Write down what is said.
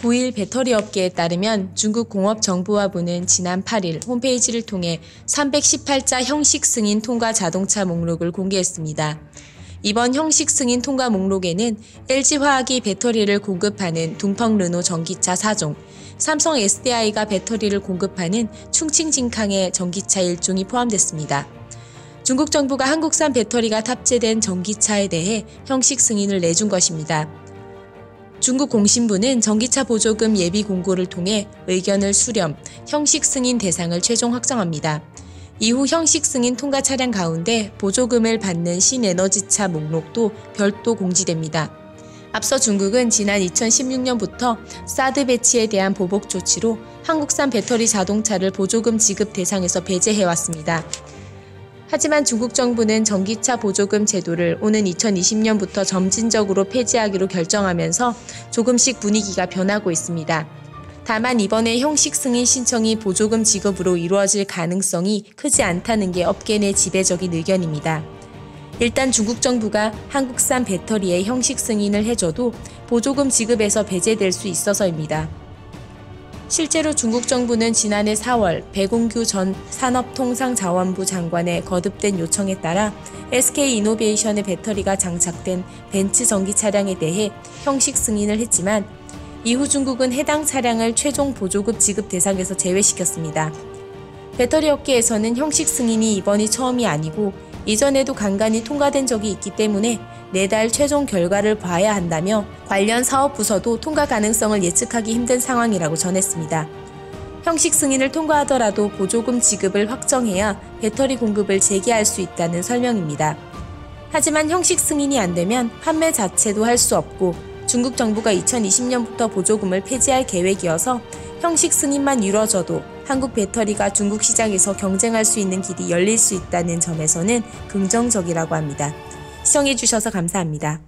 9일 배터리 업계에 따르면 중국 공업정보화부는 지난 8일 홈페이지를 통해 318자 형식 승인 통과 자동차 목록을 공개했습니다. 이번 형식 승인 통과 목록에는 LG화학이 배터리를 공급하는 둥펑르노 전기차 4종, 삼성 SDI가 배터리를 공급하는 충칭진캉의 전기차 1종이 포함됐습니다. 중국 정부가 한국산 배터리가 탑재된 전기차에 대해 형식 승인을 내준 것입니다. 중국 공신부는 전기차 보조금 예비 공고를 통해 의견을 수렴, 형식 승인 대상을 최종 확정합니다. 이후 형식 승인 통과 차량 가운데 보조금을 받는 신에너지차 목록도 별도 공지됩니다. 앞서 중국은 지난 2016년부터 사드 배치에 대한 보복 조치로 한국산 배터리 자동차를 보조금 지급 대상에서 배제해왔습니다. 하지만 중국 정부는 전기차 보조금 제도를 오는 2020년부터 점진적으로 폐지하기로 결정하면서 조금씩 분위기가 변하고 있습니다. 다만 이번에 형식 승인 신청이 보조금 지급으로 이루어질 가능성이 크지 않다는 게 업계 내 지배적인 의견입니다. 일단 중국 정부가 한국산 배터리에 형식 승인을 해줘도 보조금 지급에서 배제될 수 있어서입니다. 실제로 중국 정부는 지난해 4월 백운규 전 산업통상자원부 장관의 거듭된 요청에 따라 SK이노베이션의 배터리가 장착된 벤츠 전기 차량에 대해 형식 승인을 했지만 이후 중국은 해당 차량을 최종 보조금 지급 대상에서 제외시켰습니다. 배터리 업계에서는 형식 승인이 이번이 처음이 아니고 이전에도 간간히 통과된 적이 있기 때문에 내달 최종 결과를 봐야 한다며 관련 사업 부서도 통과 가능성을 예측하기 힘든 상황이라고 전했습니다. 형식 승인을 통과하더라도 보조금 지급을 확정해야 배터리 공급을 재개할 수 있다는 설명입니다. 하지만 형식 승인이 안 되면 판매 자체도 할 수 없고 중국 정부가 2020년부터 보조금을 폐지할 계획이어서 형식 승인만 이뤄져도 한국 배터리가 중국 시장에서 경쟁할 수 있는 길이 열릴 수 있다는 점에서는 긍정적이라고 합니다. 시청해주셔서 감사합니다.